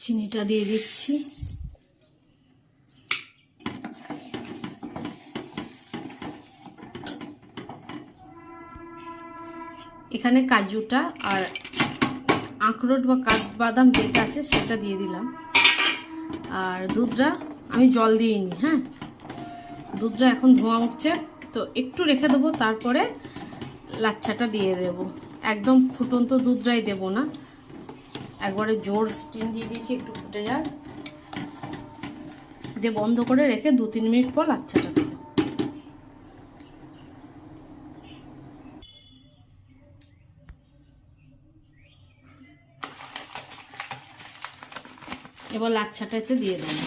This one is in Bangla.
চিনিটা দিয়ে দিচ্ছি। এখানে কাজুটা আর আখরোট বা কাঠবাদাম যেটা আছে সেটা দিয়ে দিলাম। আর দুধটা আমি জল দিইনি, হ্যাঁ, দুধটা এখন ধোঁয়া উঠছে, তো একটু রেখে দেবো, তারপরে লাচ্ছাটা দিয়ে দেব। একদম ফুটন্ত দুধটাই দেব না, একবারে জোর স্টিম দিয়ে দিয়েছি, একটু ফুটে যাক, দিয়ে বন্ধ করে রেখে 2-3 মিনিট পর লাচ্ছাটা দেবো। এবার লাচ্ছাটাতে দিয়ে দেবো।